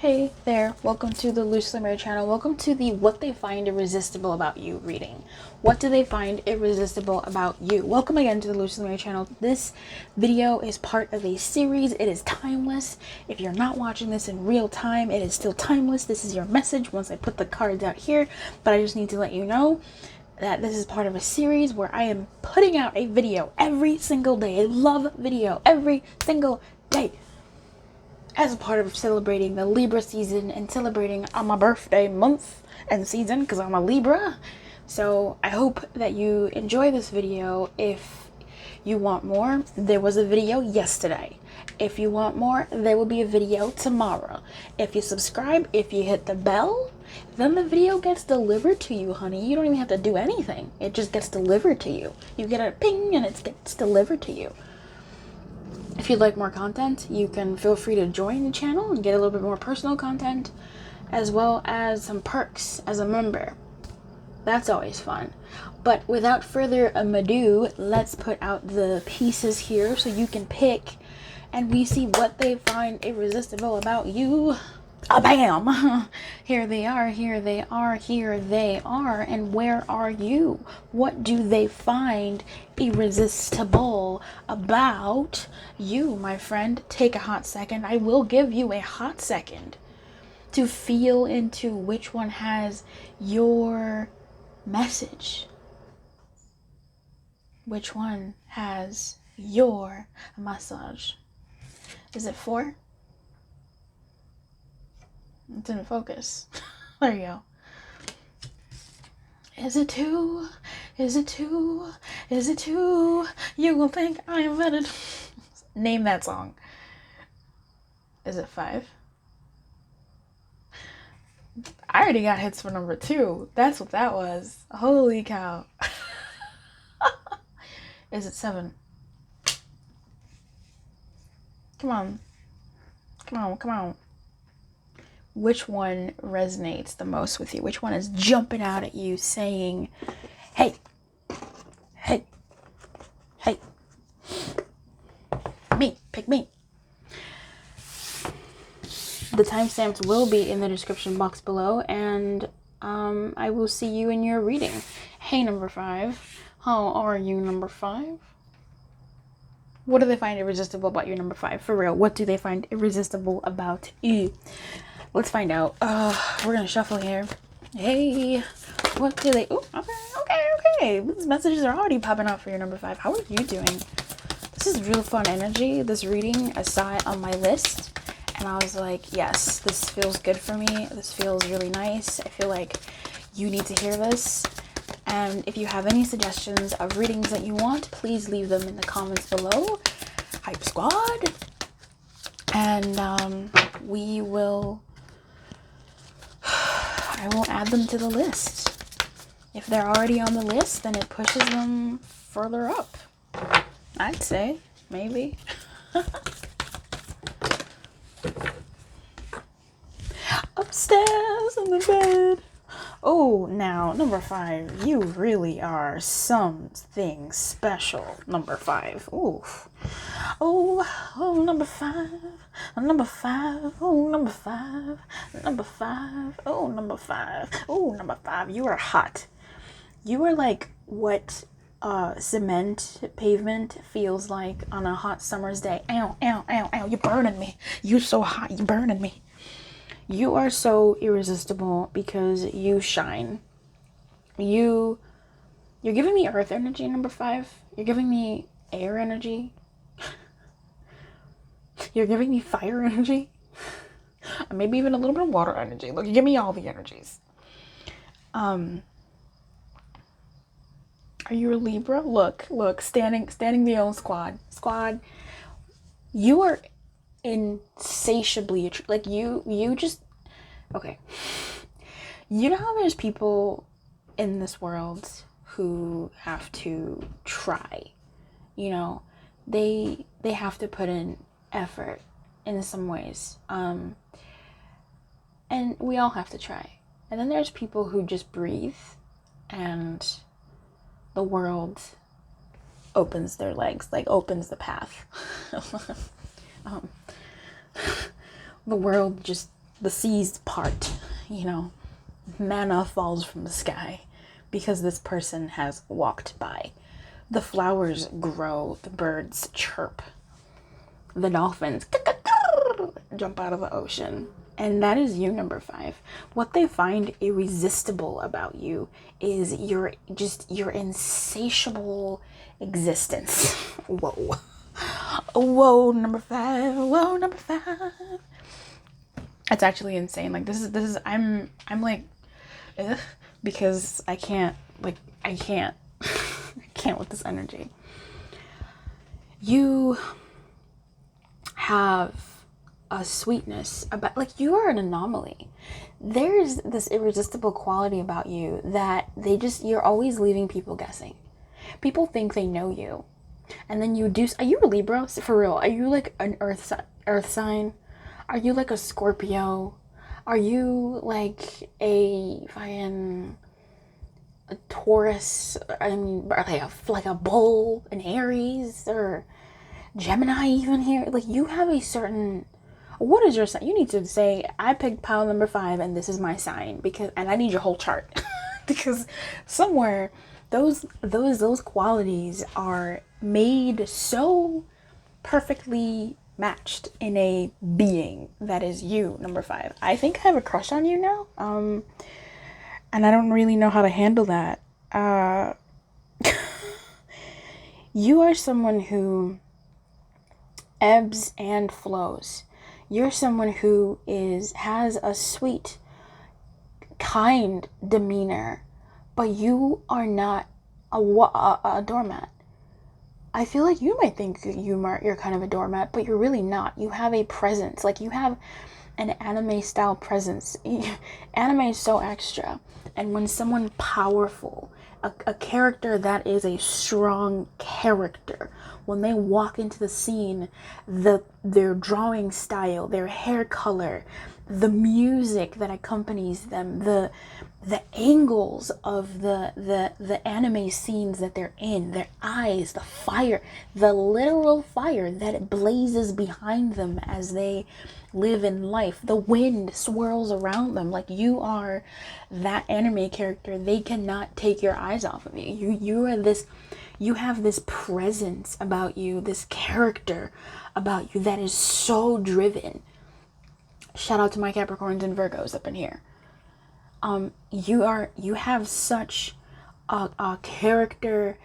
Hey there, welcome to the Luz Lumière channel. Welcome to the What They Find Irresistible About You reading. What do they find irresistible about you? Welcome again to the Luz Lumière channel. This video is part of a series. It is timeless. If you're not watching this in real time, it is still timeless. This is your message once I put the cards out here. But I just need to let you know that this is part of a series where I am putting out a video every single day. I love video every single day, as a part of celebrating the Libra season and celebrating on my birthday month and season because I'm a Libra. So I hope that you enjoy this video. If you want more, there was a video yesterday. If you want more, there will be a video tomorrow. If you subscribe, if you hit the bell, then the video gets delivered to you, honey. You don't even have to do anything. It just gets delivered to you. You get a ping and it gets delivered to you. If you'd like more content, you can feel free to join the channel and get a little bit more personal content, as well as some perks as a member. That's always fun. But without further ado, let's put out the pieces here so you can pick and we see what they find irresistible about you. Bam! Here they are, here they are, here they are. And where are you? What do they find irresistible about you, my friend? Take a hot second. I will give you a hot second to feel into which one has your message. Which one has your massage? Is it 4? It didn't focus. There you go. Is it 2? Is it 2? Is it 2? You will think I invented. Name that song. Is it 5? I already got hits for number 2. That's what that was. Holy cow. Is it 7? Come on. Come on, come on. Which one resonates the most with you? Which one is jumping out at you saying, hey, hey, hey, me, pick me. The timestamps will be in the description box below, and I will see you in your reading. Hey, number 5. How are you, number 5? What do they find irresistible about you, number 5? For real, what do they find irresistible about you? Let's find out. We're gonna shuffle here. Hey, what do they... Oh, okay. These messages are already popping up for your number 5. How are you doing? This is real fun energy. This reading, I saw it on my list, and I was like, yes, this feels good for me. This feels really nice. I feel like you need to hear this. And if you have any suggestions of readings that you want, please leave them in the comments below. Hype Squad. And I will add them to the list. If they're already on the list, then it pushes them further up. I'd say, maybe. Upstairs in the bed. Oh, now, number 5, you really are something special, number 5. Oof. Oh, number 5, number 5, oh, number 5, number 5, oh, number 5, oh, number 5, you are hot. You are like what cement pavement feels like on a hot summer's day. Ow, ow, ow, ow, you're burning me. You're so hot, you're burning me. You are so irresistible because you shine. You're giving me earth energy, number 5. You're giving me air energy. You're giving me fire energy. Maybe even a little bit of water energy. Look, you give me all the energies. Are you a Libra? Look, standing the old squad. You are insatiably like you just okay. You know how there's people in this world who have to try, you know, they have to put in effort in some ways, and we all have to try. And then there's people who just breathe and the world opens their legs, like opens the path. The world just the seas part, you know, manna falls from the sky because this person has walked by. The flowers grow, the birds chirp, the dolphins jump out of the ocean. And that is you, number 5. What they find irresistible about you is your insatiable existence. Whoa. Whoa, number 5. Whoa, number 5. It's actually insane. Like this is I'm like, ugh, because I can't I can't with this energy. You have a sweetness about, like, you are an anomaly. There's this irresistible quality about you that you're always leaving people guessing. People think they know you, and then you do. Are you a Libra? For real? Are you like an earth sign? Are you like a Scorpio? Are you like a Taurus? I mean, like a bull, an Aries, or Gemini even here? Like, you have a certain, what is your sign? You need to say, I picked pile number 5 and this is my sign, and I need your whole chart. Because somewhere those qualities are made so perfectly matched in a being that is you, number 5. I think I have a crush on you now. And I don't really know how to handle that. You are someone who ebbs and flows. You're someone who has a sweet, kind demeanor, but you are not a doormat. I feel like you might think you're kind of a doormat, but you're really not. You have a presence. Like, you have an anime style presence. Anime is so extra. And when someone powerful, a character that is a strong character, when they walk into the scene, their drawing style, their hair color, the music that accompanies them, the angles of the anime scenes that they're in, their eyes, the fire, the literal fire that blazes behind them as they live in life, the wind swirls around them. Like, you are that anime character. They cannot take your eyes off of you. You have this presence about you, this character about you that is so driven. Shout out to my Capricorns and Virgos up in here. You have such a character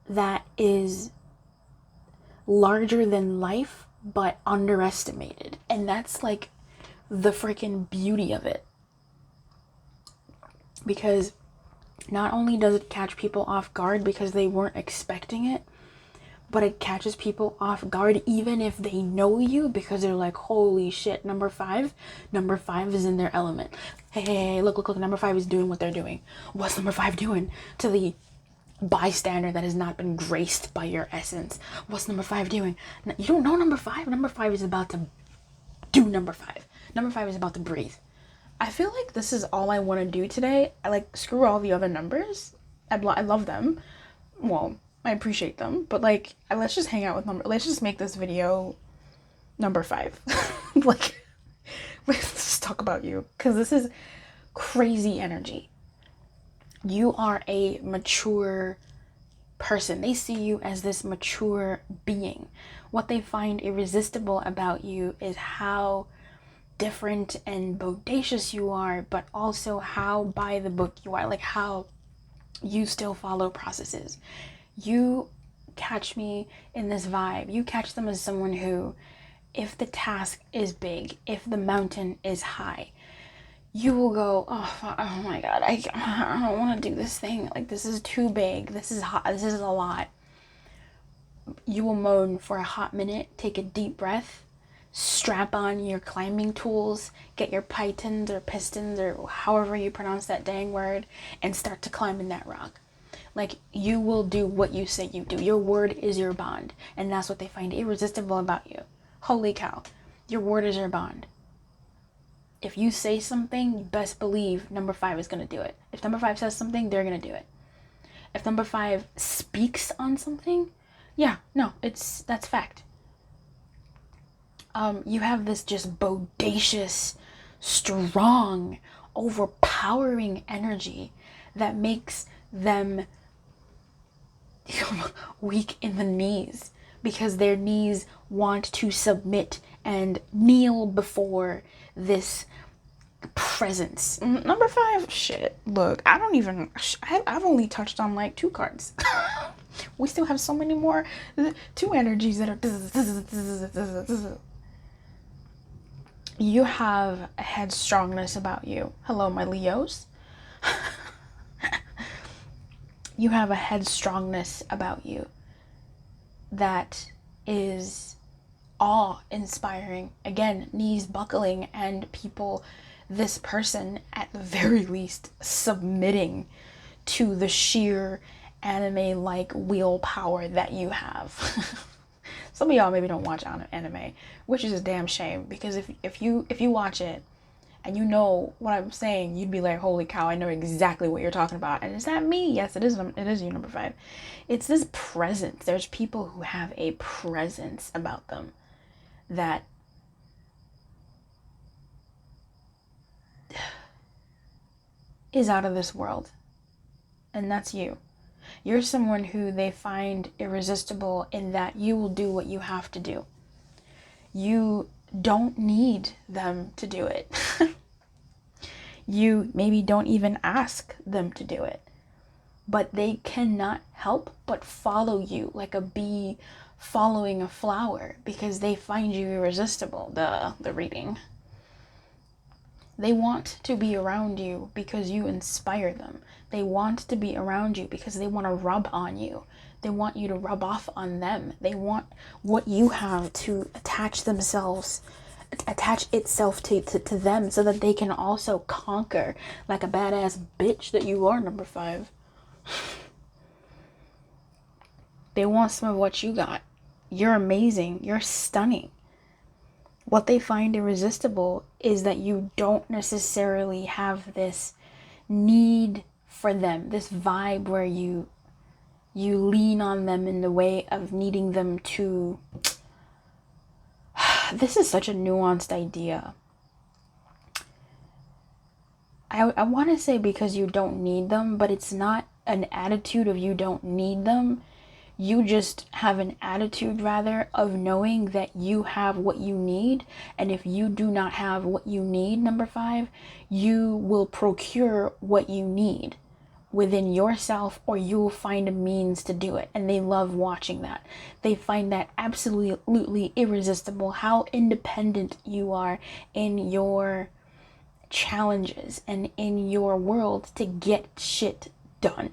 that is larger than life, but underestimated. And that's like the freaking beauty of it. Because not only does it catch people off guard because they weren't expecting it, but it catches people off guard even if they know you, because they're like, holy shit, number 5 is in their element. Hey, look, number 5 is doing what they're doing. What's number 5 doing to the bystander that has not been graced by your essence? What's number 5 doing? You don't know number 5? Number 5 is about to do number 5. Number 5 is about to breathe. I feel like this is all I want to do today. I like, screw all the other numbers. I love them. Well, I appreciate them, but like, let's just hang out with let's just make this video number 5. Like, let's just talk about you, because this is crazy energy. You are a mature person. They see you as this mature being. What they find irresistible about you is how different and bodacious you are, but also how by the book you are, like how you still follow processes. You catch me in this vibe. You catch them as someone who, if the task is big, if the mountain is high, you will go, oh my God, I don't want to do this thing. Like, this is too big. This is hot. This is a lot. You will moan for a hot minute, take a deep breath, strap on your climbing tools, get your pythons or pistons or however you pronounce that dang word, and start to climb in that rock. Like, you will do what you say you do. Your word is your bond. And that's what they find irresistible about you. Holy cow. Your word is your bond. If you say something, you best believe number 5 is going to do it. If number 5 says something, they're going to do it. If number 5 speaks on something, yeah, no, that's fact. You have this just bodacious, strong, overpowering energy that makes them weak in the knees, because their knees want to submit and kneel before this presence. Number 5, shit. Look, I've only touched on like 2 cards. We still have so many more 2 energies that are. You have a headstrongness about you. Hello, my Leos. You have a headstrongness about you that is awe-inspiring. Again, knees buckling, and this person at the very least submitting to the sheer anime-like willpower that you have. Some of y'all maybe don't watch anime, which is a damn shame, because if you watch it and you know what I'm saying, you'd be like, holy cow, I know exactly what you're talking about. And is that me? Yes, it is you, number 5. It's this presence. There's people who have a presence about them that is out of this world. And that's you. You're someone who they find irresistible in that you will do what you have to do. You don't need them to do it. You maybe don't even ask them to do it. But they cannot help but follow you like a bee following a flower, because they find you irresistible. The reading. They want to be around you because you inspire them. They want to be around you because they want to rub on you. They want you to rub off on them. They want what you have to attach itself to them, so that they can also conquer like a badass bitch that you are, number 5. They want some of what you got. You're amazing. You're stunning. What they find irresistible is that you don't necessarily have this need for them, this vibe where you lean on them in the way of needing them to. This is such a nuanced idea. I want to say because you don't need them, but it's not an attitude of you don't need them. You just have an attitude, rather, of knowing that you have what you need. And if you do not have what you need, number 5, you will procure what you need within yourself, or you will find a means to do it. And they love watching that. They find that absolutely irresistible, how independent you are in your challenges and in your world to get shit done.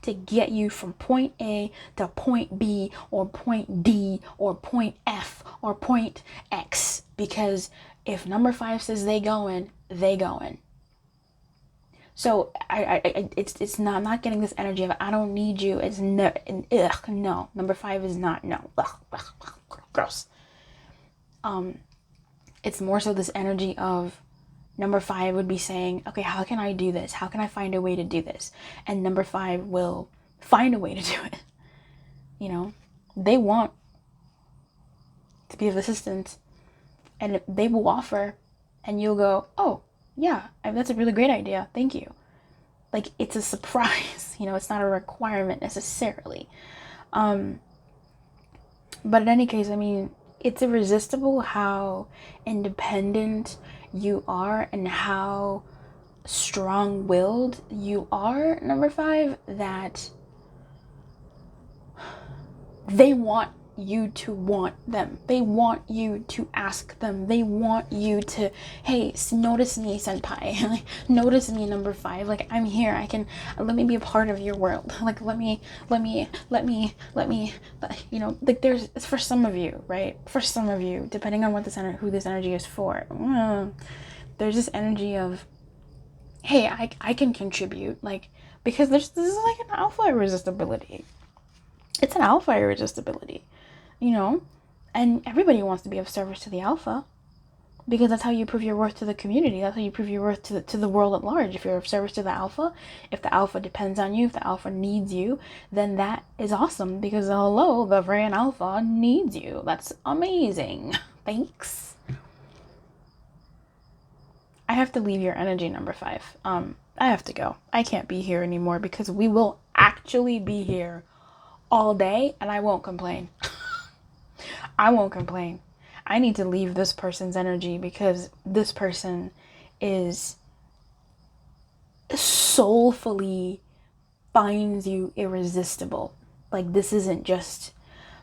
To get you from point A to point B, or point D, or point F, or point X. Because if number 5 says they going. So it's not, I'm not getting this energy of I don't need you. It's no, no. Number 5 is not, no. Gross. It's more so this energy of number 5 would be saying, okay, how can I do this? How can I find a way to do this? And number 5 will find a way to do it. You know, they want to be of assistance, and they will offer, and you'll go, oh, yeah, that's a really great idea. Thank you. Like, it's a surprise, you know, it's not a requirement necessarily. But in any case, I mean, it's irresistible how independent you are and how strong-willed you are, number 5, that they want you to want them. They want you to ask them. They want you to, hey, notice me, senpai. Notice me, number 5. Like, I'm here. Let me be a part of your world. Like, let me, you know, like, it's for some of you, right? For some of you, depending on what who this energy is for. There's this energy of, hey, I can contribute. Like, because this is like an alpha irresistibility. It's an alpha irresistibility. You know, and everybody wants to be of service to the alpha, because that's how you prove your worth to the community. That's how you prove your worth to the world at large. If you're of service to the alpha, if the alpha depends on you, if the alpha needs you, then that is awesome, because hello, the Viridian alpha needs you. That's amazing. Thanks. I have to leave your energy, number 5. I have to go. I can't be here anymore because we will actually be here all day and I won't complain. I won't complain. I need to leave this person's energy because this person is soulfully finds you irresistible. Like, this isn't just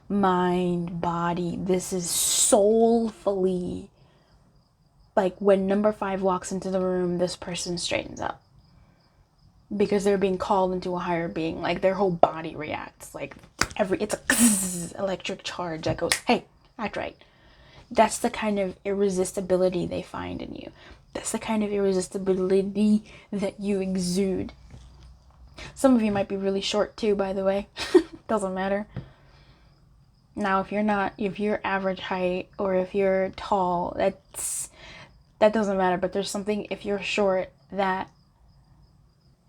mind, body. This is soulfully. Like, when number 5 walks into the room, this person straightens up. Because they're being called into a higher being. Like, their whole body reacts. Like, it's a electric charge that goes, hey, act right. That's the kind of irresistibility they find in you. That's the kind of irresistibility that you exude. Some of you might be really short too, by the way. Doesn't matter. Now, if you're average height or if you're tall, that doesn't matter. But there's something, if you're short, that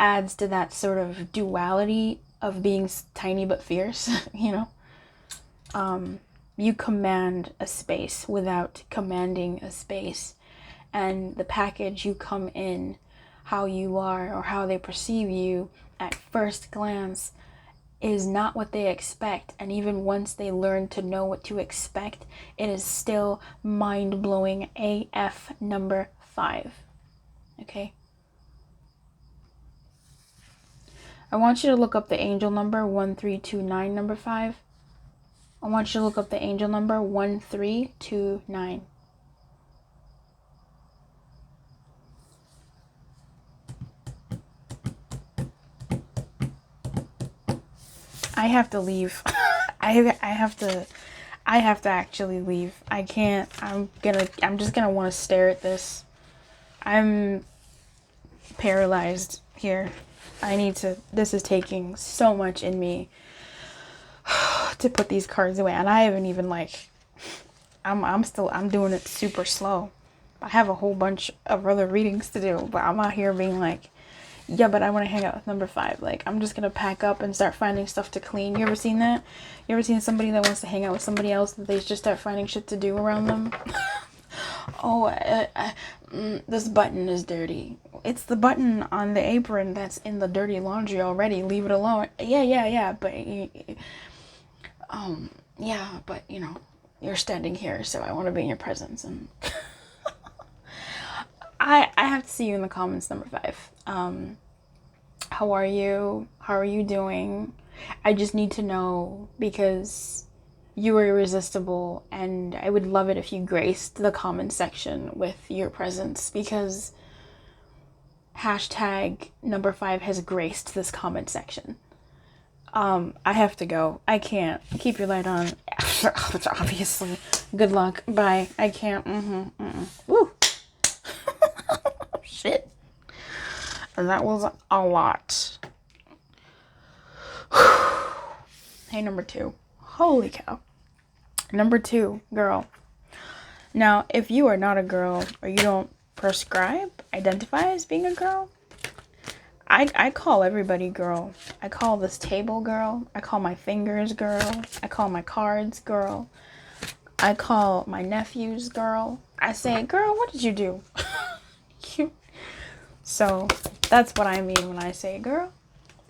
adds to that sort of duality of being tiny but fierce, you know? You command a space without commanding a space. And the package you come in, how you are or how they perceive you at first glance is not what they expect. And even once they learn to know what to expect, it is still mind-blowing AF, number 5. Okay? I want you to look up the angel number 1329, number 5. I want you to look up the angel number 1329. I have to leave. I have to actually leave. I can't. I'm just gonna want to stare at this. I'm paralyzed here. This is taking so much in me to put these cards away, and I haven't even I'm doing it super slow. I have a whole bunch of other readings to do, but I'm out here being like, yeah, but I want to hang out with number 5. Like, I'm just gonna pack up and start finding stuff to clean. You ever seen that? You ever seen somebody that wants to hang out with somebody else that they just start finding shit to do around them? Oh, this button is dirty. It's the button on the apron that's in the dirty laundry already. Leave it alone. Yeah. But, yeah, but, you know, you're standing here, so I want to be in your presence. And I have to see you in the comments, number 5. How are you? How are you doing? I just need to know because you are irresistible, and I would love it if you graced the comment section with your presence because hashtag number 5 has graced this comment section. I have to go. I can't. Keep your light on. Obviously. Good luck. Bye. I can't. Woo. Shit. That was a lot. Hey, number 2. Holy cow. Number 2, girl. Now, if you are not a girl or you don't identify as being a girl, I call everybody girl. I call this table girl. I call my fingers girl. I call my cards girl. I call my nephews girl. I say, girl, what did you do? So that's what I mean when I say girl.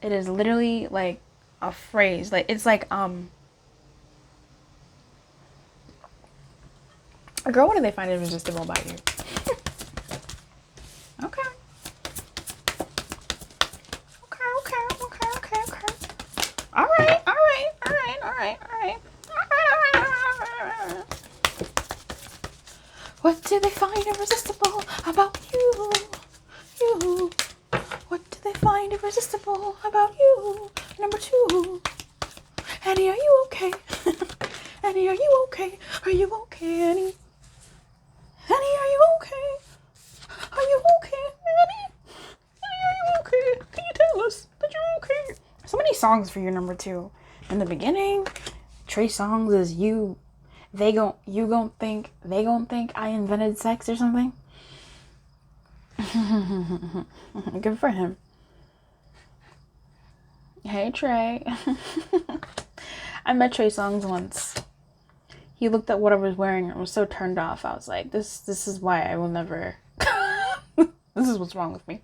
It is literally like a phrase. Like, it's like, girl, what do they find irresistible about you? Okay. All right. What do they find irresistible about you? What do they find irresistible about you? Number 2. Annie, are you okay? Annie, are you okay? Are you okay, Annie? Annie, are you okay? Are you okay, Annie? Annie, are you okay? Can you tell us that you're okay? So many songs for your number 2. In the beginning, Trey Songz is you gon' think I invented sex or something. Good for him. Hey, Trey. I met Trey Songz once. He looked at what I was wearing and was so turned off. I was like, this is why I will never This is what's wrong with me.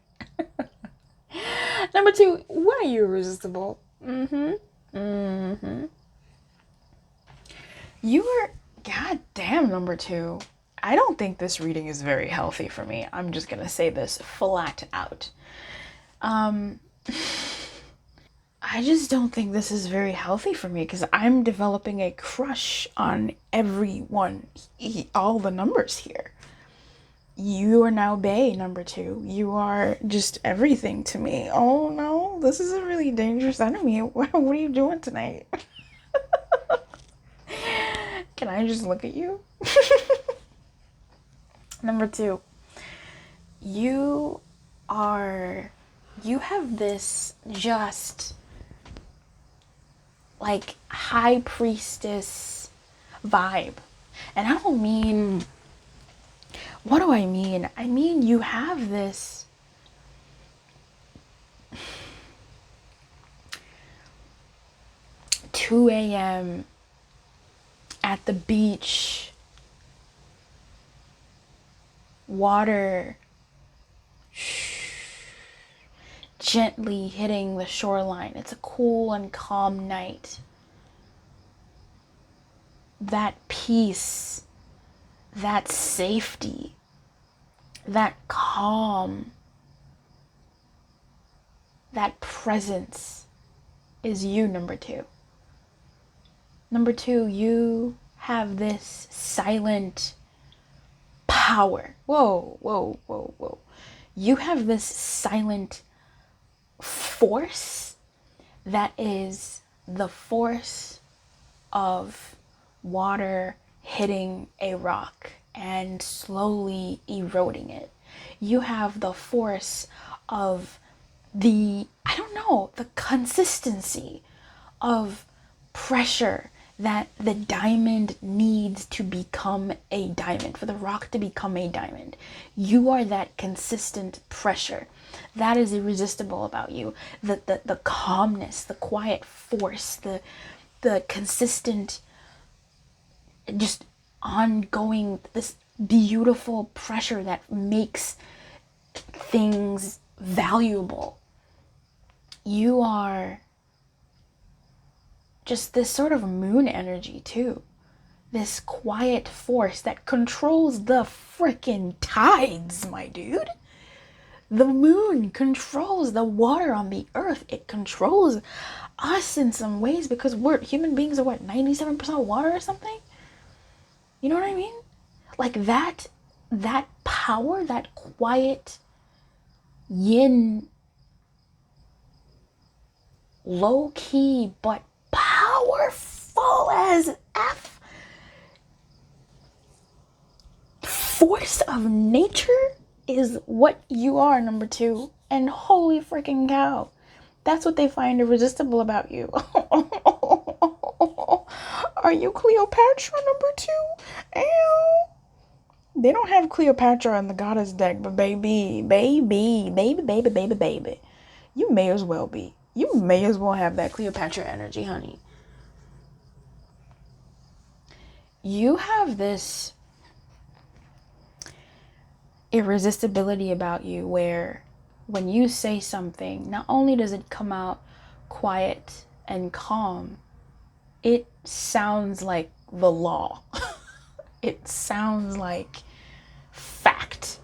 Number 2, why are you irresistible? You are, goddamn, number 2. I don't think this reading is very healthy for me. I'm just gonna say this flat out. I just don't think this is very healthy for me because I'm developing a crush on everyone, all the numbers here. You are now bae, number 2. You are just everything to me. Oh no, this is a really dangerous enemy. What are you doing tonight? Can I just look at you? Number 2, you have this just like high priestess vibe. And I don't mean, what do I mean? I mean, you have this $2 a.m. at the beach, water gently hitting the shoreline. It's a cool and calm night. That peace, that safety, that calm, that presence is you, number 2. Number 2, you have this silent power. Whoa. You have this silent force that is the force of water hitting a rock and slowly eroding it. You have the force of the consistency of pressure that the diamond needs to become a diamond, for the rock to become a diamond. You are that consistent pressure. That is irresistible about you. The calmness, the quiet force, the consistent, just ongoing, this beautiful pressure that makes things valuable. You are just this sort of moon energy too. This quiet force that controls the freaking tides, my dude. The moon controls the water on the earth. It controls us in some ways because human beings are 97% water or something? You know what I mean? Like that power, that quiet yin, low key but powerful as F force of nature is what you are, number 2. And holy freaking cow, that's what they find irresistible about you. Are you Cleopatra, number 2? Ew. They don't have Cleopatra in the goddess deck, but baby, you may as well be. You may as well have that Cleopatra energy, honey. You have this irresistibility about you where when you say something, not only does it come out quiet and calm, it sounds like the law. It sounds like fact.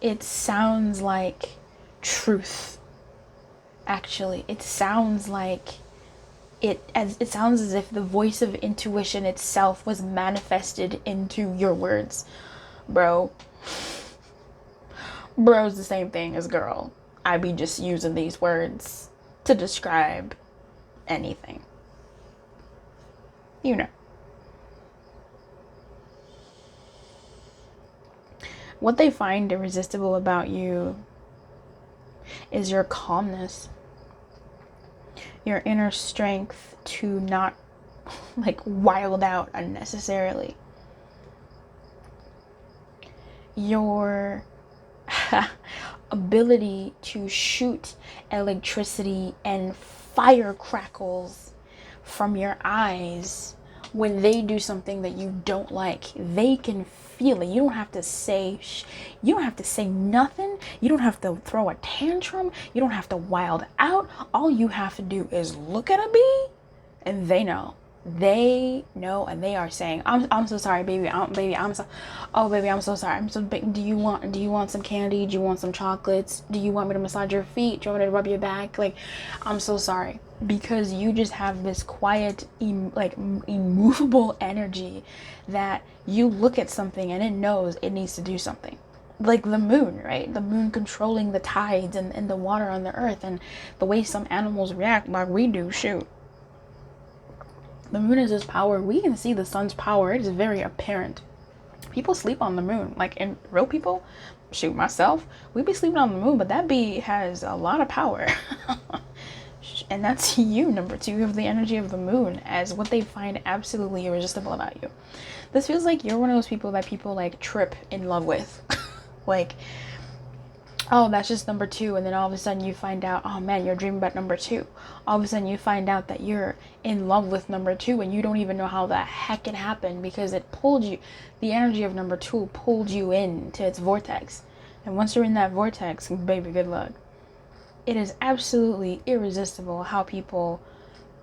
It sounds like truth. Actually, it sounds like it sounds as if the voice of intuition itself was manifested into your words. Bro's the same thing as girl. I be just using these words to describe anything. You know. What they find irresistible about you is your calmness, your inner strength to not wild out unnecessarily, your ability to shoot electricity and fire crackles from your eyes when they do something that you don't like, they can feel it. You don't have to say you don't have to say nothing. You don't have to throw a tantrum. You don't have to wild out. All you have to do is look at a bee, and they know. They know, and they are saying, I'm so sorry, baby. I'm so sorry. I'm so big. Do you want some candy? Do you want some chocolates? Do you want me to massage your feet? Do you want me to rub your back? Like, I'm so sorry. Because you just have this quiet, immovable energy that you look at something and it knows it needs to do something. Like the moon, right? The moon controlling the tides and the water on the earth, and the way some animals react like we do. Shoot. The moon is this power. We can see the sun's power. It is very apparent. People sleep on the moon. Like, in real people, shoot, myself, we be sleeping on the moon, but that bee has a lot of power. And that's you, number 2. You have the energy of the moon as what they find absolutely irresistible about you. This feels like you're one of those people that people like trip in love with. Like, oh, that's just number 2. And then all of a sudden you find out, oh man, you're dreaming about number 2. All of a sudden you find out that you're in love with number 2, and you don't even know how the heck it happened, because it pulled you, the energy of number 2 pulled you into its vortex. And once you're in that vortex, baby, good luck. It is absolutely irresistible how people,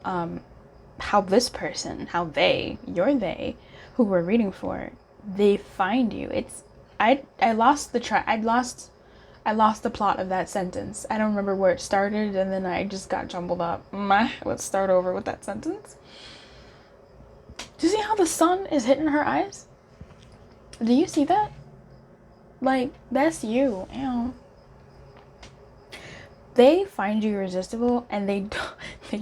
how this person, you're they, who we're reading for, they find you. I lost the track. I lost the plot of that sentence. I don't remember where it started, and then I just got jumbled up. Let's start over with that sentence. Do you see how the sun is hitting her eyes? Do you see that? Like, that's you. Ew. They find you irresistible, and they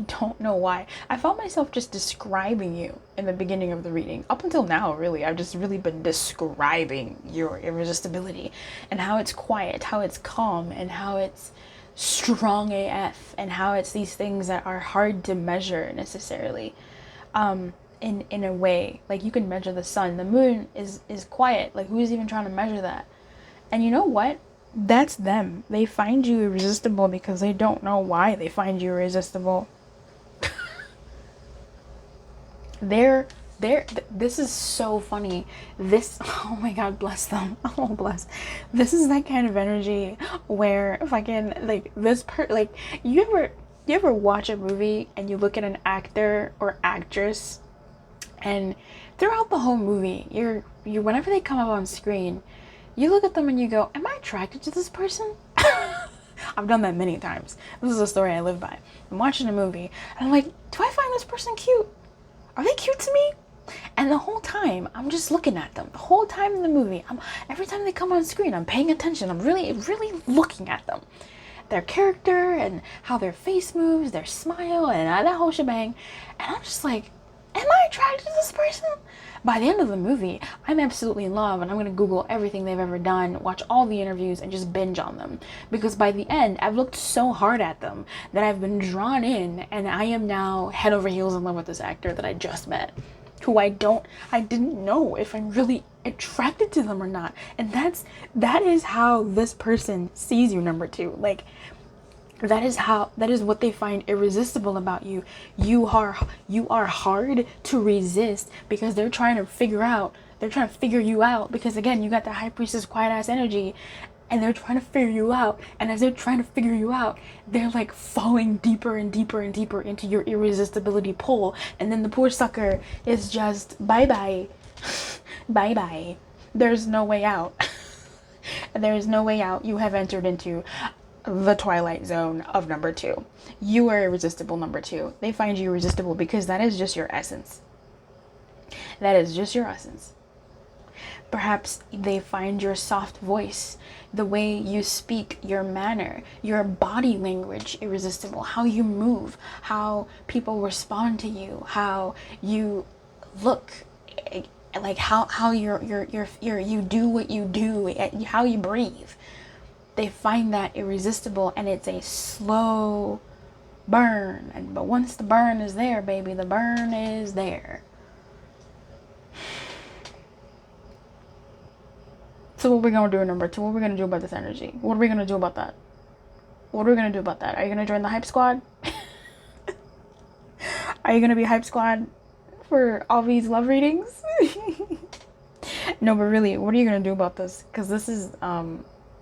don't know why. I found myself just describing you in the beginning of the reading. Up until now, really, I've just really been describing your irresistibility, and how it's quiet, how it's calm, and how it's strong AF, and how it's these things that are hard to measure necessarily. In a way, like, you can measure the sun. The moon is quiet. Like, who's even trying to measure that? And you know what? That's them. They find you irresistible because they don't know why they find you irresistible. This is so funny. Oh my God, bless them. Oh, bless. This is that kind of energy where fucking, like, you ever watch a movie and you look at an actor or actress, and throughout the whole movie, you whenever they come up on screen, you look at them and you go, am I attracted to this person? I've done that many times. This is a story I live by. I'm watching a movie and I'm like, do I find this person cute? Are they cute to me? And the whole time I'm just looking at them. The whole time in the movie, every time they come on screen, I'm paying attention. I'm really, really looking at them. Their character and how their face moves, their smile, and that whole shebang. And I'm just like, am I attracted to this person? By the end of the movie, I'm absolutely in love, and I'm going to Google everything they've ever done, watch all the interviews, and just binge on them. Because by the end, I've looked so hard at them that I've been drawn in, and I am now head over heels in love with this actor that I just met, who I didn't know if I'm really attracted to them or not. And that is how this person sees you, number 2. Like, that is what they find irresistible about you. You are hard to resist because they're trying to figure you out, because again, you got the high priestess quiet ass energy, and they're trying to figure you out. And as they're trying to figure you out, they're like falling deeper and deeper and deeper into your irresistibility pull. And then the poor sucker is just bye-bye. Bye-bye. There's no way out. There is no way out. You have entered into the twilight zone of number 2. You are irresistible, number 2. They find you irresistible because that is just your essence. That is just your essence. Perhaps they find your soft voice, the way you speak, your manner, your body language irresistible, how you move, how people respond to you, how you look, like how you do what you do, how you breathe. They find that irresistible, and it's a slow burn. But once the burn is there, baby, the burn is there. So what we're going to do, number 2, what we're going to do about this energy? What are we going to do about that? What are we going to do about that? Are you going to join the hype squad? Are you going to be hype squad for all these love readings. No, but really, what are you going to do about this? Because this is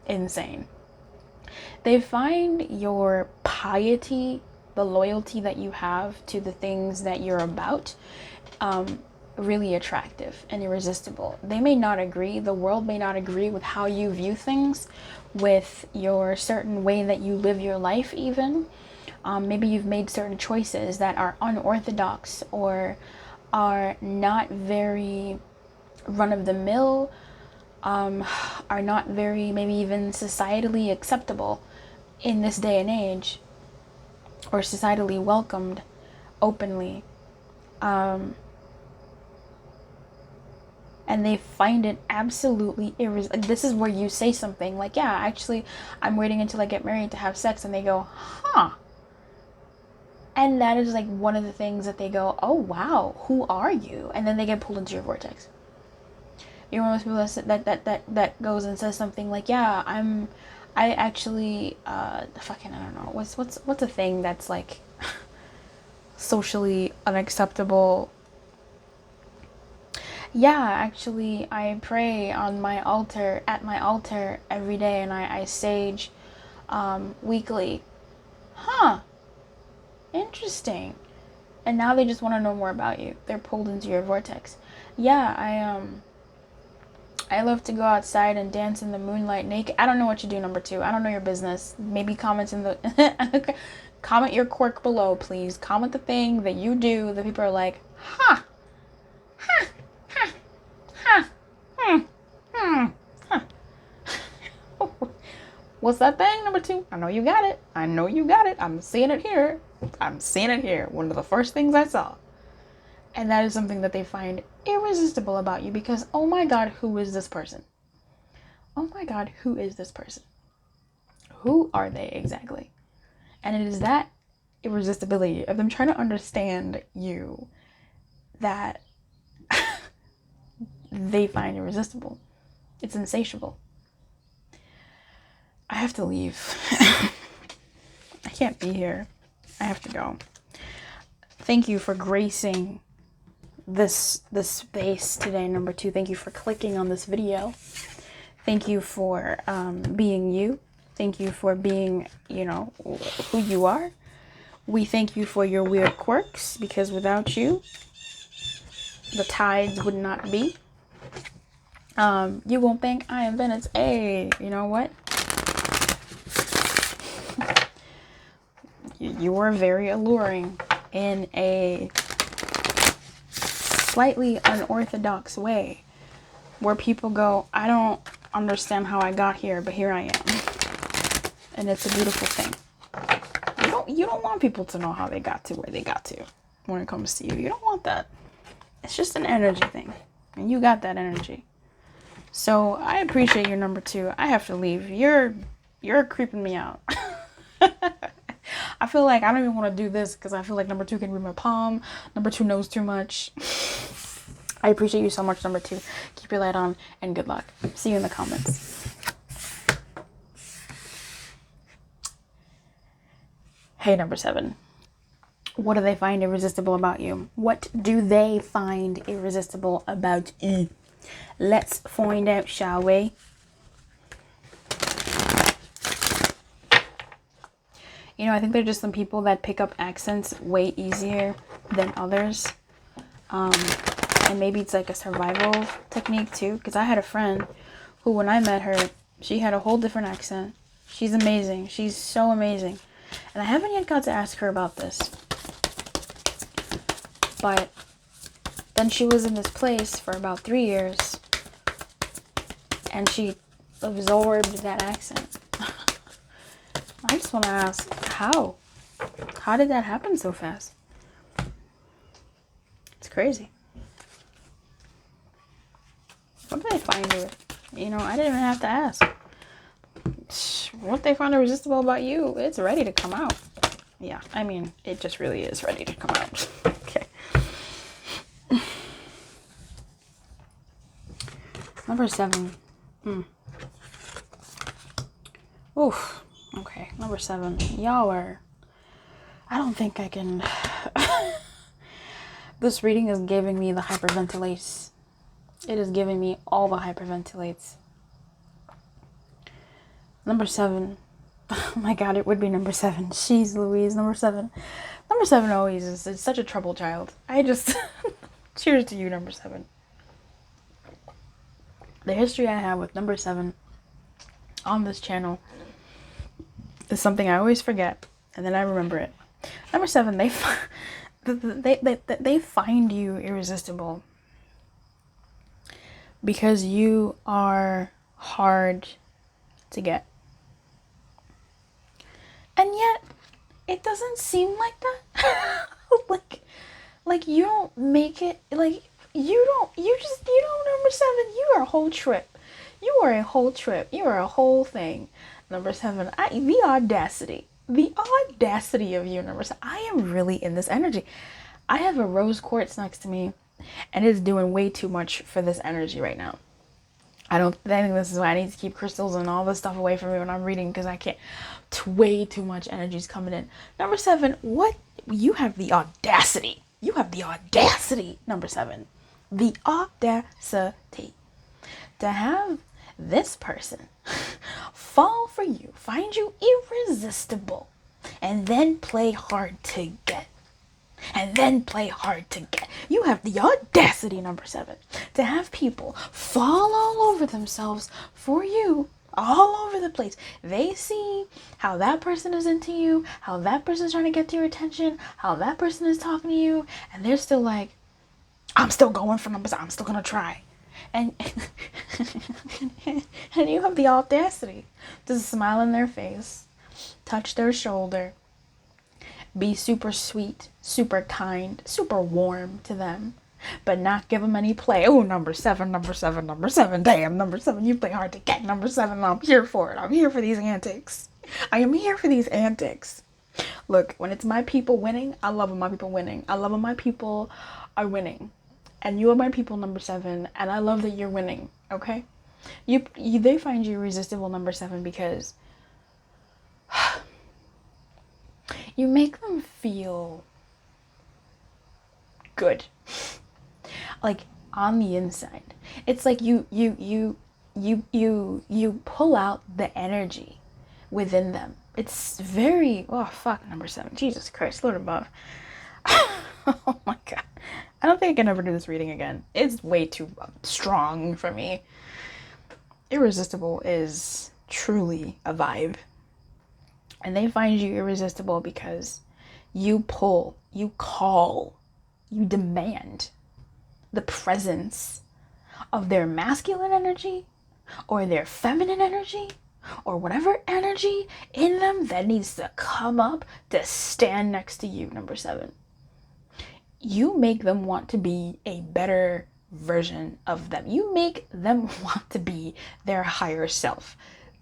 insane. They find your piety, the loyalty that you have to the things that you're about, really attractive and irresistible. They may not agree, the world may not agree with how you view things, with your certain way that you live your life even. Maybe you've made certain choices that are unorthodox or are not very run-of-the-mill, are not very, maybe even societally acceptable in this day and age, or societally welcomed openly. And they find it absolutely this is where you say something like, yeah, actually, I'm waiting until I get married to have sex. And they go, huh. And that is like one of the things that they go, oh, wow, who are you? And then they get pulled into your vortex. You're one of those people that goes and says something like, yeah, I actually, fucking, I don't know. What's a thing that's like socially unacceptable? Yeah, actually, I pray on my altar, at my altar every day, and I sage weekly. Huh. Interesting. And now they just want to know more about you. They're pulled into your vortex. Yeah, I love to go outside and dance in the moonlight naked. I don't know what you do, number 2. I don't know your business. Maybe comment in the comment your quirk below, please. Comment the thing that you do that people are like, huh. Huh. Huh. Huh. Huh. What's that thing, number 2? I know you got it. I know you got it. I'm seeing it here. I'm seeing it here. One of the first things I saw. And that is something that they find irresistible about you because, oh my God, who is this person? Oh my God, who is this person? Who are they exactly? And it is that irresistibility of them trying to understand you that they find irresistible. It's insatiable. I have to leave. I can't be here. I have to go. Thank you for gracing this space today, number 2. Thank you for clicking on this video. Thank you for being you. Thank you for being, who you are. We thank you for your weird quirks, because without you, the tides would not be. You won't think I am Venice. Hey, you know what? You are very alluring in a slightly unorthodox way, where people go, I don't understand how I got here, but here I am. And it's a beautiful thing. You don't want people to know how they got to where they got to when it comes to you. You don't want that. It's just an energy thing. And you got that energy. So I appreciate your number 2. I have to leave. You're creeping me out. I feel like I don't even want to do this because I feel like number 2 can read my palm. Number 2 knows too much. I appreciate you so much, number 2. Keep your light on and good luck. See you in the comments. Hey, number 7. What do they find irresistible about you? What do they find irresistible about you? Let's find out, shall we? I think there are just some people that pick up accents way easier than others. And maybe it's like a survival technique too. Because I had a friend who, when I met her, she had a whole different accent. She's amazing. She's so amazing. And I haven't yet got to ask her about this. But then she was in this place for about 3 years. And she absorbed that accent. I just want to ask, how? How did that happen so fast? It's crazy. What did they find here? I didn't even have to ask. What they find irresistible about you, it's ready to come out. Yeah, I mean, it just really is ready to come out. Okay. Number 7. Oof. Okay, number 7. Y'all are... I don't think I can This reading is giving me the hyperventilates. It is giving me all the hyperventilates. Number 7. Oh my God, it would be number 7. Jeez Louise, number 7. Number 7 always is, it's such a trouble child. I just, cheers to you, number 7. The history I have with number 7 on this channel is something I always forget, and then I remember it. Number 7, they find you irresistible because you are hard to get. And yet, it doesn't seem like that. like you don't make it, like, you don't, number 7, you are a whole trip. You are a whole trip. You are a whole thing. Number 7, the audacity of you, number 7. I am really in this energy. I have a rose quartz next to me, and it's doing way too much for this energy right now. I think this is why I need to keep crystals and all this stuff away from me when I'm reading, because I can't. Way too much energy is coming in. Number 7, what? You have the audacity. You have the audacity, number 7. The audacity to have this person fall for you, find you irresistible, and then play hard to get. You have the audacity, number 7, to have people fall all over themselves for you, all over the place. They see how that person is into you, how that person is trying to get to your attention, how that person is talking to you, and they're still like, I'm still going for number 7. I'm still gonna try. And and you have the audacity to smile in their face, touch their shoulder, be super sweet, super kind, super warm to them, but not give them any play. Oh, number 7. Damn, number 7, you play hard to get. Number 7, I'm here for it. I'm here for these antics. I am here for these antics. Look, when it's my people winning, I love when my people winning. I love when my people are winning. And you are my people, number 7, and I love that you're winning, okay? They find you irresistible, number 7, because you make them feel good. Like on the inside. It's like you pull out the energy within them. It's very, oh fuck, number 7. Jesus Christ, Lord above. Oh my God. I don't think I can ever do this reading again. It's way too strong for me. Irresistible is truly a vibe. And they find you irresistible because you pull, you call, you demand the presence of their masculine energy or their feminine energy or whatever energy in them that needs to come up to stand next to you, number 7. You make them want to be a better version of them. You make them want to be their higher self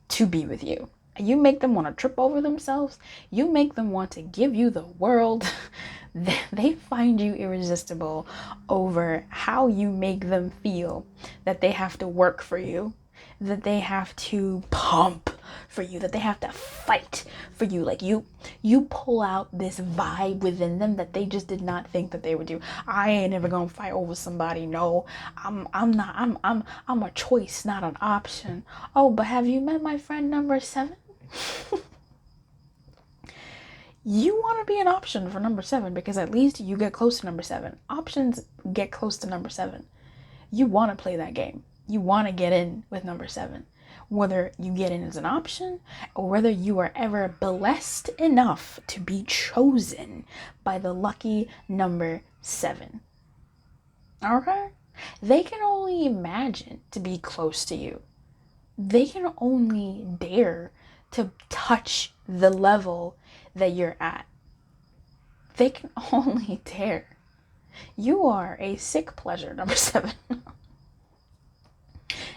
to be with you. You make them want to trip over themselves. You make them want to give you the world. They find you irresistible over how you make them feel that they have to work for you, that they have to pump for you, that they have to fight for you. Like you pull out this vibe within them that they just did not think that they would do. I ain't never gonna fight over somebody. No, I'm a choice, not an option. Oh, but have you met my friend number 7? You want to be an option for number 7 because at least you get close to number 7. Options get close to number 7. You want to play that game. You want to get in with number 7. Whether you get in as an option or whether you are ever blessed enough to be chosen by the lucky number 7. Okay? They can only imagine to be close to you. They can only dare to touch the level that you're at. They can only dare. You are a sick pleasure, number 7.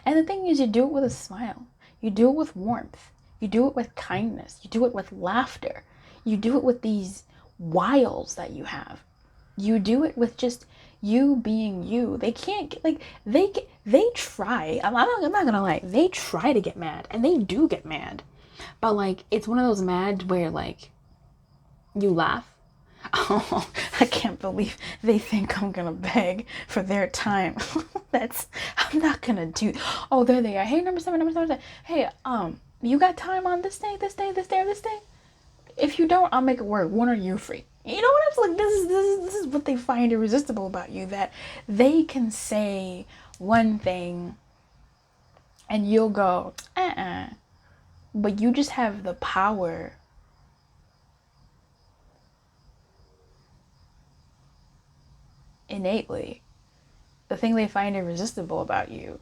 And the thing is, you do it with a smile. You do it with warmth. You do it with kindness. You do it with laughter. You do it with these wiles that you have. You do it with just you being you. They can't get, like, they try. I'm not gonna lie. They try to get mad, and they do get mad. But like, it's one of those mad where like, you laugh, Oh, I can't believe they think I'm gonna beg for their time. I'm not gonna do. Oh, there they are. Hey, number seven, number seven. Hey, you got time on this day, this day, this day, or this day? If you don't, I'll make it work. When are you free? You know what I'm saying? Like, this is what they find irresistible about you, that they can say one thing and you'll go, but you just have the power innately. The thing they find irresistible about you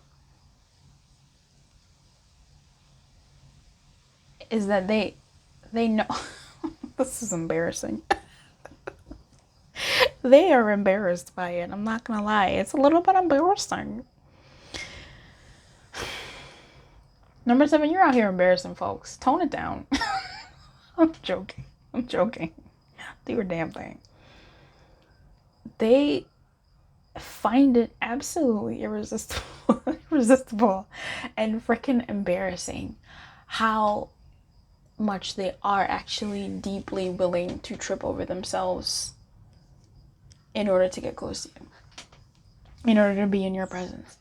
is that they know. This is embarrassing. They are embarrassed by it. I'm not gonna lie. It's a little bit embarrassing. Number seven, you're out here embarrassing folks. Tone it down. I'm joking. Do your damn thing. They find it absolutely irresistible and freaking embarrassing how much they are actually deeply willing to trip over themselves in order to get close to you, in order to be in your presence.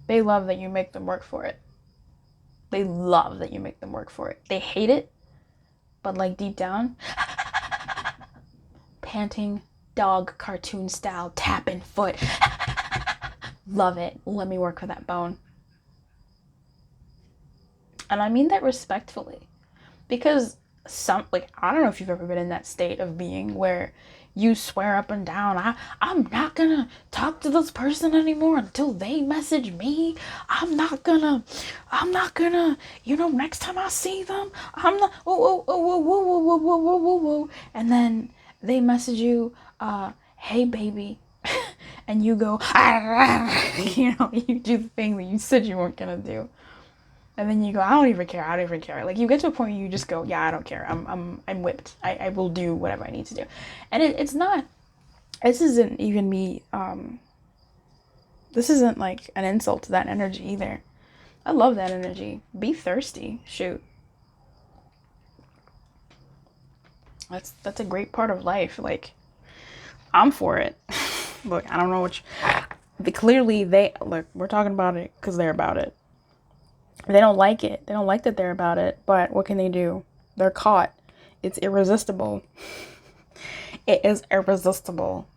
They love that you make them work for it. They love that you make them work for it. They hate it, but like deep down, panting dog cartoon style, tapping foot. Love it. Let me work for that bone. And I mean that respectfully, because I don't know if you've ever been in that state of being where you swear up and down, I'm not gonna talk to this person anymore until they message me. I'm not gonna, next time I see them, I'm not, and then they message you, hey baby, and you go, you do the thing that you said you weren't gonna do. And then you go, I don't even care. Like, you get to a point where you just go, yeah, I don't care. I'm whipped. I will do whatever I need to do. And it's not, this isn't even me, this isn't like an insult to that energy either. I love that energy. Be thirsty. Shoot. That's a great part of life. Like, I'm for it. Look, I don't know clearly we're talking about it because they're about it. They don't like it. They don't like that they're about it. But what can they do? They're caught. It's irresistible. It is irresistible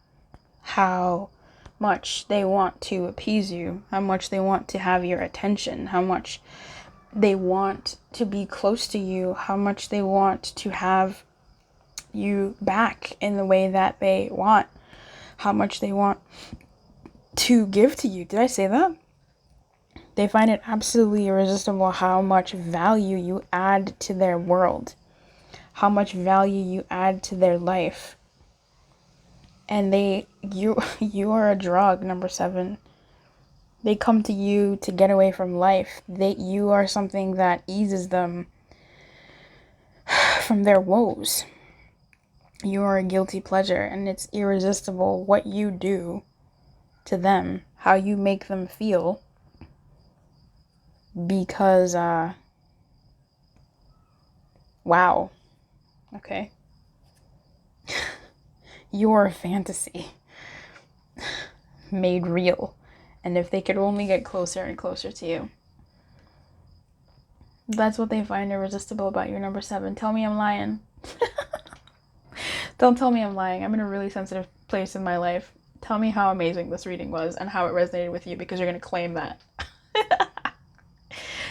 how much they want to appease you, how much they want to have your attention, how much they want to be close to you, how much they want to have you back in the way that they want, how much they want to give to you. Did I say that? They find it absolutely irresistible how much value you add to their world, how much value you add to their life. And you are a drug, number seven. They come to you to get away from life. You are something that eases them from their woes. You are a guilty pleasure, and it's irresistible what you do to them, how you make them feel. Because, wow, okay, your fantasy made real, and if they could only get closer and closer to you, that's what they find irresistible about you, number seven. Tell me I'm lying. Don't tell me I'm lying. I'm in a really sensitive place in my life. Tell me how amazing this reading was and how it resonated with you, because you're going to claim that.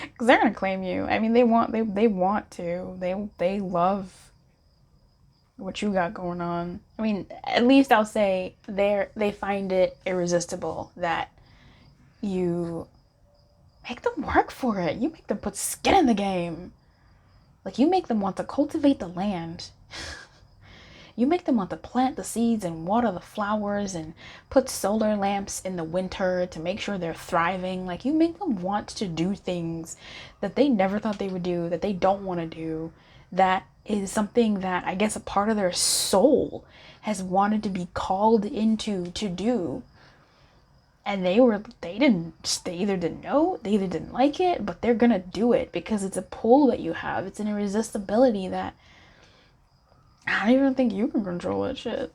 Because they're gonna claim you. I mean, they want to. They love what you got going on. I mean, at least I'll say they find it irresistible that you make them work for it. You make them put skin in the game. Like, you make them want to cultivate the land. You make them want to plant the seeds and water the flowers and put solar lamps in the winter to make sure they're thriving. Like, you make them want to do things that they never thought they would do, that they don't want to do. That is something that I guess a part of their soul has wanted to be called into to do. And they either didn't know, they either didn't like it, but they're gonna do it because it's a pull that you have. It's an irresistibility that I don't even think you can control that shit.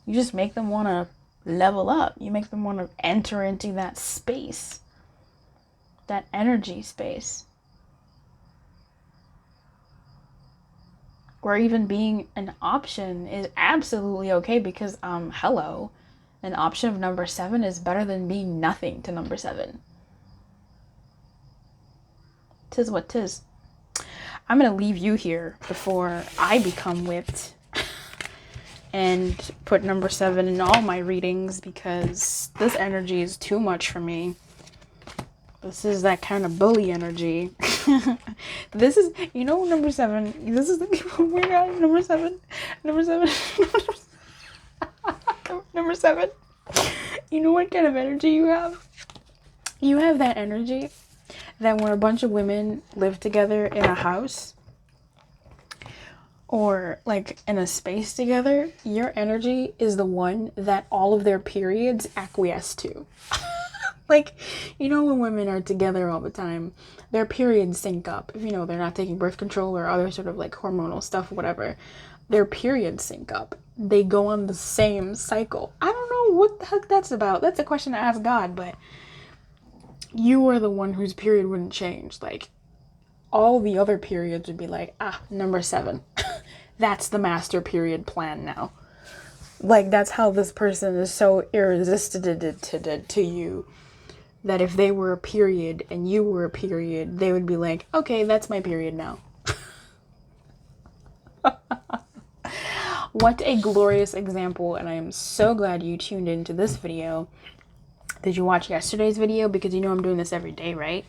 You just make them want to level up. You make them want to enter into that space, that energy space. Or even being an option is absolutely okay because, hello, an option of number 7 is better than being nothing to number 7. Tis what tis. I'm going to leave you here before I become whipped and put number 7 in all my readings because this energy is too much for me. This is that kind of bully energy. This is, you know, number 7. This is the, oh my god, number 7. Number 7. Number 7. You know what kind of energy you have? You have that energy that when a bunch of women live together in a house or like in a space together, your energy is the one that all of their periods acquiesce to. Like, you know, when women are together all the time, their periods sync up. If, you know, they're not taking birth control or other sort of like hormonal stuff, whatever, their periods sync up. They go on the same cycle. I don't know what the heck that's about. That's a question to ask God, but you are the one whose period wouldn't change. Like, all the other periods would be like, number 7. That's the master period plan now. Like, that's how this person is so irresistible to you. That if they were a period and you were a period, they would be like, okay, that's my period now. What a glorious example, and I am so glad you tuned into this video. Did you watch yesterday's video? Because you know I'm doing this every day, right?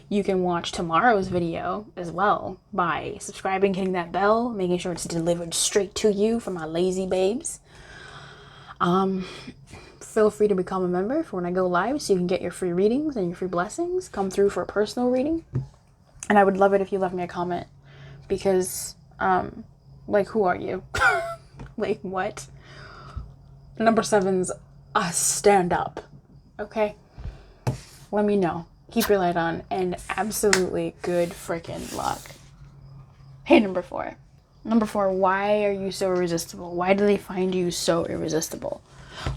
You can watch tomorrow's video as well by subscribing, hitting that bell, making sure it's delivered straight to you for my lazy babes. Feel free to become a member for when I go live so you can get your free readings and your free blessings. Come through for a personal reading. And I would love it if you left me a comment because, like, who are you? Like, what? Number 7's a stand up. Okay? Let me know. Keep your light on and absolutely good freaking luck. Hey, number 4. Number 4, why are you so irresistible? Why do they find you so irresistible?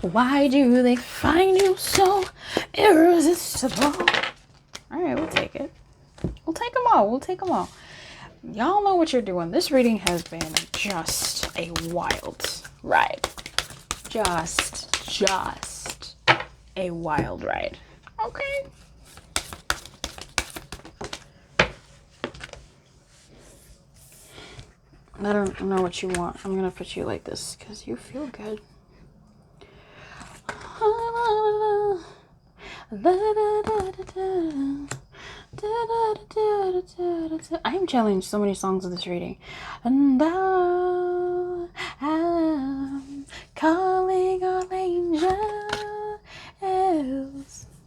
Why do they find you so irresistible? All right, we'll take it. We'll take them all. We'll take them all. Y'all know what you're doing. This reading has been just a wild ride. Just a wild ride. Okay. I don't know what you want. I'm going to put you like this because you feel good. I am challenged so many songs of this reading. And I'm calling all angels.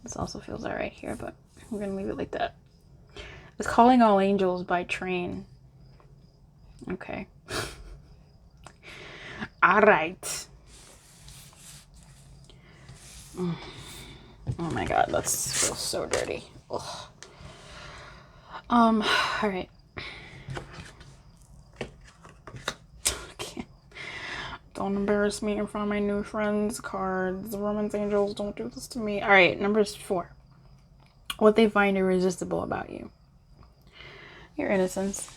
This also feels alright here, but we're going to leave it like that. It's Calling All Angels by Train. Okay. Alright. Oh my god, that feels so dirty. Ugh. Alright. Okay. Don't embarrass me in front of my new friends. Cards. Romance angels, don't do this to me. Alright, number 4. What they find irresistible about you. Your innocence.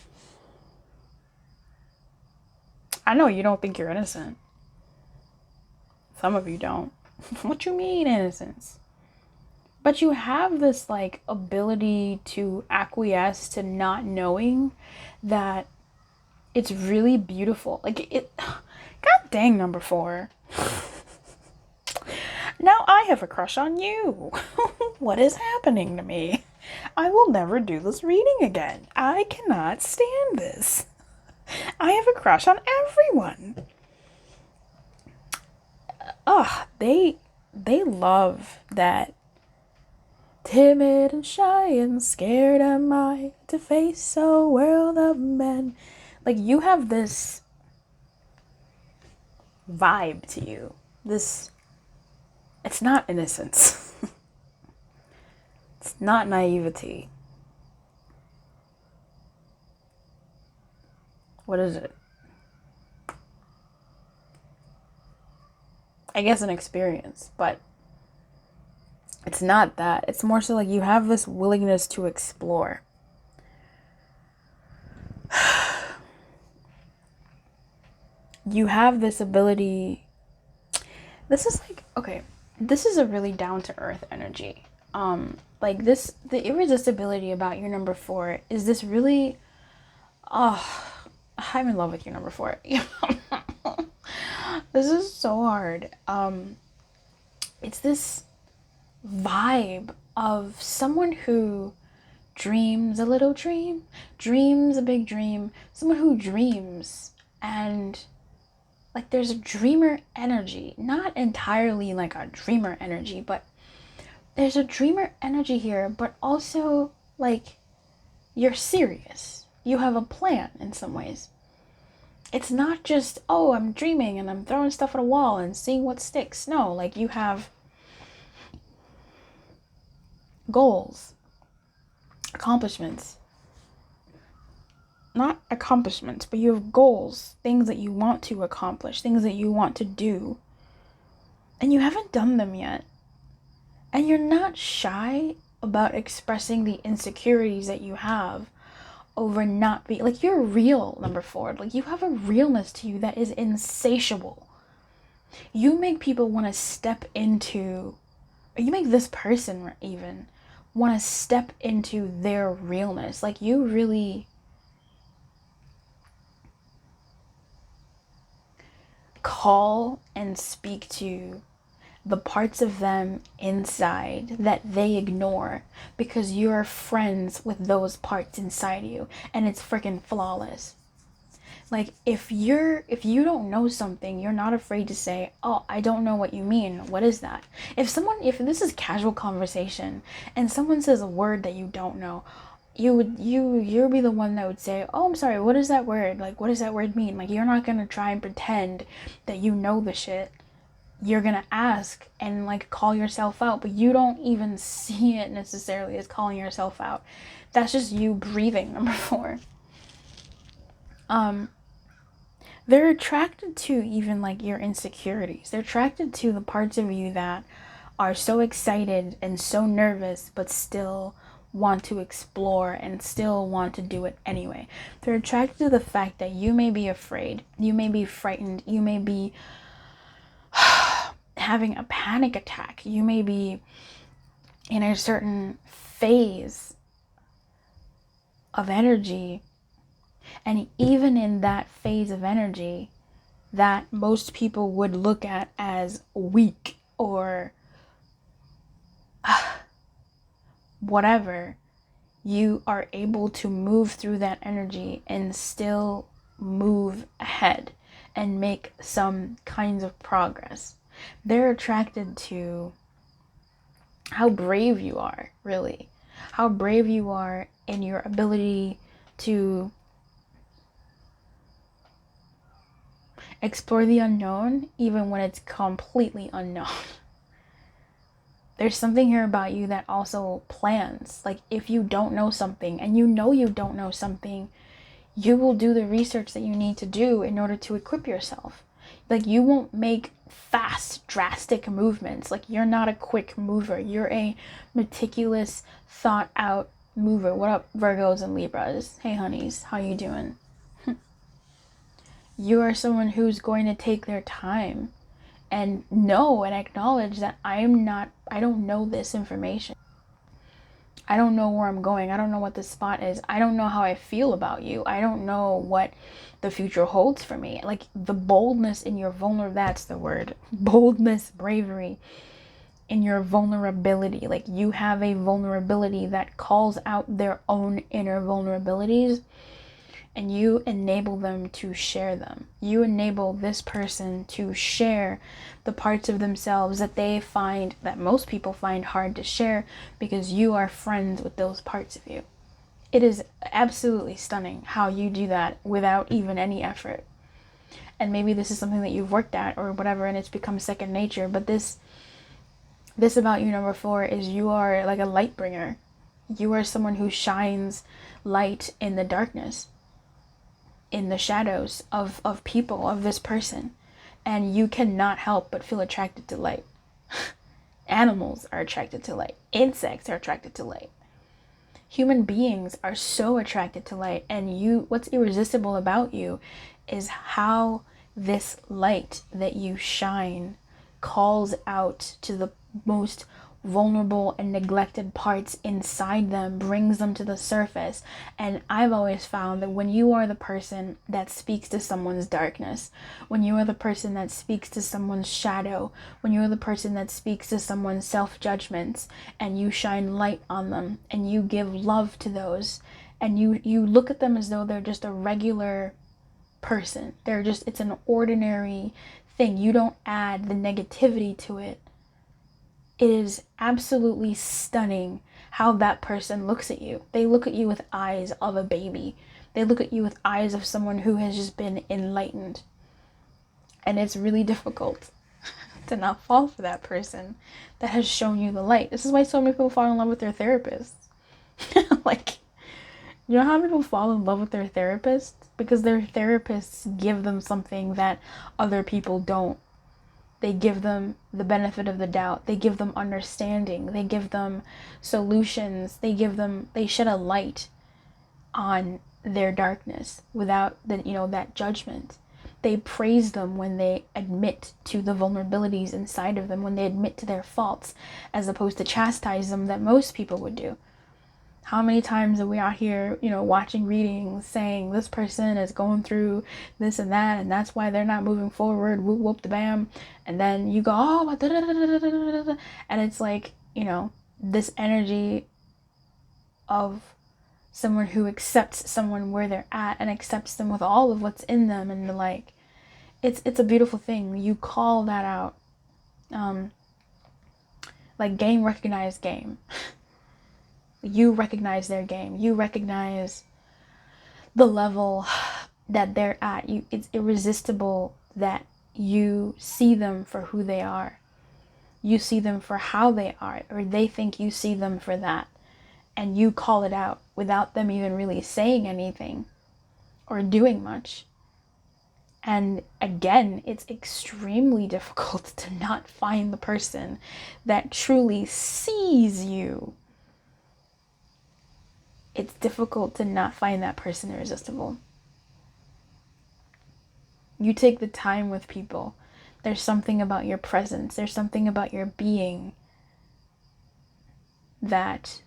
I know you don't think you're innocent. Some of you don't. What you mean, innocence? But you have this, like, ability to acquiesce to not knowing that it's really beautiful. Like, God dang, number 4. Now I have a crush on you. What is happening to me? I will never do this reading again. I cannot stand this. I have a crush on everyone. They love that. Timid and shy and scared am I to face a world of men. Like, you have this vibe to you. This It's not innocence. It's not naivety. What is it? I guess an experience, but it's not that. It's more so like you have this willingness to explore. You have this ability. This is like, okay, this is a really down to earth energy. Like this, the irresistibility about your number 4 is this really, I'm in love with your number 4. This is so hard. It's this vibe of someone who dreams a little dream, dreams a big dream, someone who dreams, and like there's a dreamer energy, not entirely like a dreamer energy, but there's a dreamer energy here, but also like you're serious. You have a plan in some ways. It's not just, oh, I'm dreaming and I'm throwing stuff at a wall and seeing what sticks. No, like you have goals, accomplishments. Not accomplishments, but you have goals, things that you want to accomplish, things that you want to do. And you haven't done them yet. And you're not shy about expressing the insecurities that you have over not being, like, you're real, number 4. Like, you have a realness to you that is insatiable. You make people want to step into, or you make this person even want to step into their realness. Like, you really call and speak to the parts of them inside that they ignore because you're friends with those parts inside you, and it's freaking flawless. Like, if you don't know something, you're not afraid to say, oh, I don't know what you mean. What is that? If this is casual conversation and someone says a word that you don't know, you'll be the one that would say, oh, I'm sorry, what is that word? Like, what does that word mean? Like, you're not gonna try and pretend that you know the shit. You're gonna ask and like call yourself out, but you don't even see it necessarily as calling yourself out. That's just you breathing, number 4. They're attracted to even like your insecurities. They're attracted to the parts of you that are so excited and so nervous, but still want to explore and still want to do it anyway. They're attracted to the fact that you may be afraid, you may be frightened, you may be having a panic attack, you may be in a certain phase of energy, and even in that phase of energy that most people would look at as weak or whatever, you are able to move through that energy and still move ahead and make some kinds of progress. They're attracted to how brave you are, really. How brave you are in your ability to explore the unknown, even when it's completely unknown. There's something here about you that also plans. Like, if you don't know something and you don't know something, you will do the research that you need to do in order to equip yourself. Like, you won't make fast, drastic movements. Like, you're not a quick mover. You're a meticulous, thought out mover. What up, Virgos and Libras? Hey, honeys, how you doing? You are someone who's going to take their time and know and acknowledge that I don't know this information. I don't know where I'm going. I don't know what this spot is. I don't know how I feel about you. I don't know what the future holds for me. Like, the boldness in your that's the word. Boldness, bravery in your vulnerability. Like, you have a vulnerability that calls out their own inner vulnerabilities, and you enable them to share them. You enable this person to share the parts of themselves that they find, that most people find hard to share, because you are friends with those parts of you. It is absolutely stunning how you do that without even any effort. And maybe this is something that you've worked at or whatever, and it's become second nature, but this This about you, number 4, is you are like a light bringer. You are someone who shines light in the darkness, in the shadows of people, of this person. And you cannot help but feel attracted to light. Animals are attracted to light. Insects are attracted to light. Human beings are so attracted to light. And you, what's irresistible about you is how this light that you shine calls out to the most vulnerable and neglected parts inside them, brings them to the surface. And I've always found that when you are the person that speaks to someone's darkness, when you are the person that speaks to someone's shadow, when you're the person that speaks to someone's self-judgments, and you shine light on them and you give love to those, and you look at them as though they're just a regular person, it's an ordinary thing, you don't add the negativity to it. It is absolutely stunning how that person looks at you. They look at you with eyes of a baby. They look at you with eyes of someone who has just been enlightened. And it's really difficult to not fall for that person that has shown you the light. This is why so many people fall in love with their therapists. Like, you know how many people fall in love with their therapists? Because their therapists give them something that other people don't. They give them the benefit of the doubt. They give them understanding. They give them solutions. They shed a light on their darkness without that judgment. They praise them when they admit to the vulnerabilities inside of them, when they admit to their faults, as opposed to chastise them that most people would do. How many times are we out here, watching readings saying this person is going through this and that, and that's why they're not moving forward, whoop, whoop, the bam. And then you go, oh, da, da, da, da, da, da, and it's like, this energy of someone who accepts someone where they're at and accepts them with all of what's in them. And like, it's a beautiful thing. You call that out. Like game recognized game. You recognize their game. You recognize the level that they're at. It's irresistible that you see them for who they are. You see them for how they are, or they think you see them for that. And you call it out without them even really saying anything or doing much. And again, it's extremely difficult to not find the person that truly sees you. It's difficult to not find that person irresistible. You take the time with people. There's something about your presence. There's something about your being that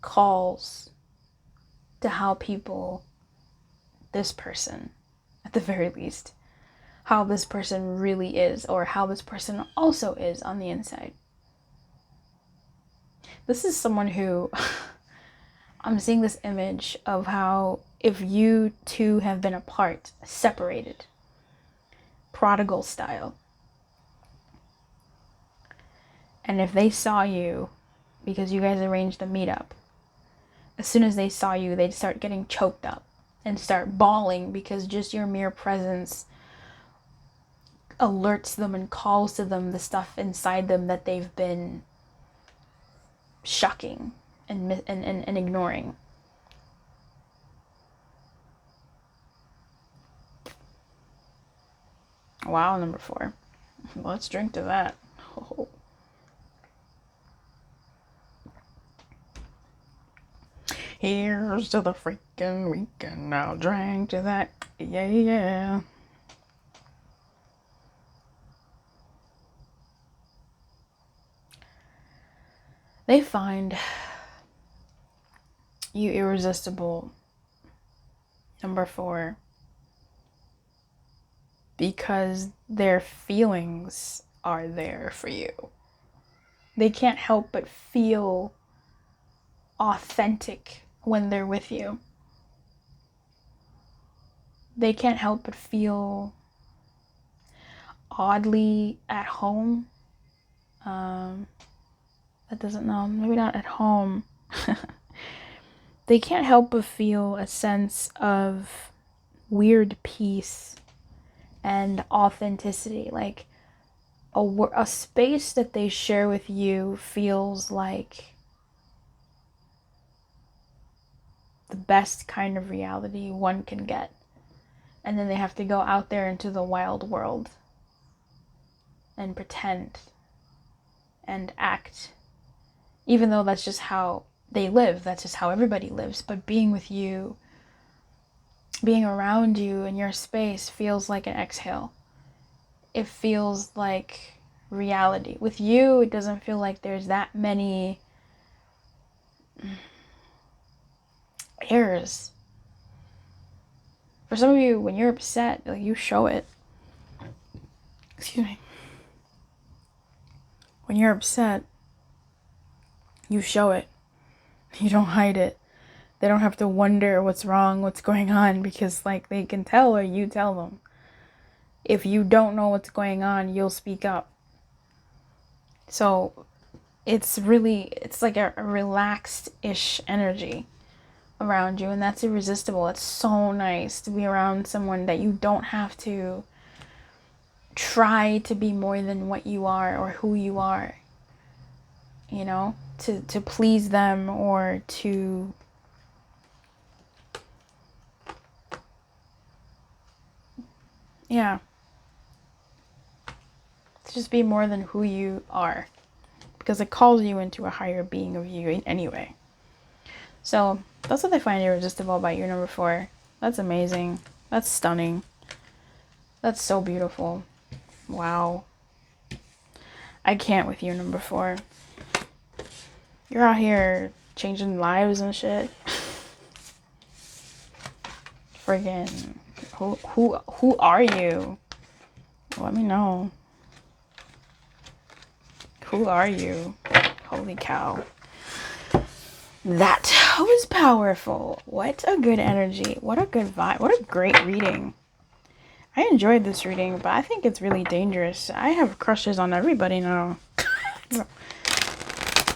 calls to how this person, at the very least, how this person really is, or how this person also is on the inside. This is someone who, I'm seeing this image of how if you two have been apart, separated, prodigal style, and if they saw you because you guys arranged a meetup, as soon as they saw you, they'd start getting choked up and start bawling because just your mere presence alerts them and calls to them the stuff inside them that they've been shocking and ignoring. Wow, number 4. Let's drink to that. Oh. Here's to the freaking weekend. Now drink to that. Yeah, yeah. They find you irresistible, number 4, because their feelings are there for you. They can't help but feel authentic when they're with you. They can't help but feel oddly at home. That doesn't know, maybe not at home. They can't help but feel a sense of weird peace and authenticity. Like, a space that they share with you feels like the best kind of reality one can get. And then they have to go out there into the wild world and pretend and act, even though that's just how they live, that's just how everybody lives. But being with you, being around you in your space feels like an exhale. It feels like reality. With you, it doesn't feel like there's that many errors. For some of you, when you're upset, like, you show it. Excuse me. When you're upset, you show it. You don't hide it. They don't have to wonder what's wrong, what's going on, because like they can tell or you tell them. If you don't know what's going on, you'll speak up. So it's like a relaxed-ish energy around you, and that's irresistible. It's so nice to be around someone that you don't have to try to be more than what you are or who you are, you know, to please them or to to just be more than who you are, because it calls you into a higher being of you anyway. So that's what I find irresistible about you, number 4. That's amazing. That's stunning. That's so beautiful. Wow. I can't with you, number 4. You're out here changing lives and shit. Friggin' who are you? Let me know. Who are you? Holy cow. That was powerful. What a good energy. What a good vibe. What a great reading. I enjoyed this reading, but I think it's really dangerous. I have crushes on everybody now.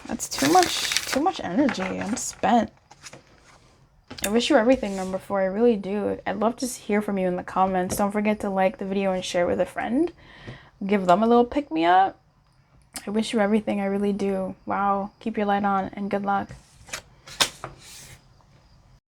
That's too much energy. I'm spent. I wish you everything, number 4. I really do. I'd love to hear from you in the comments. Don't forget to like the video and share with a friend. Give them a little pick-me-up. I wish you everything. I really do. Wow. Keep your light on and good luck.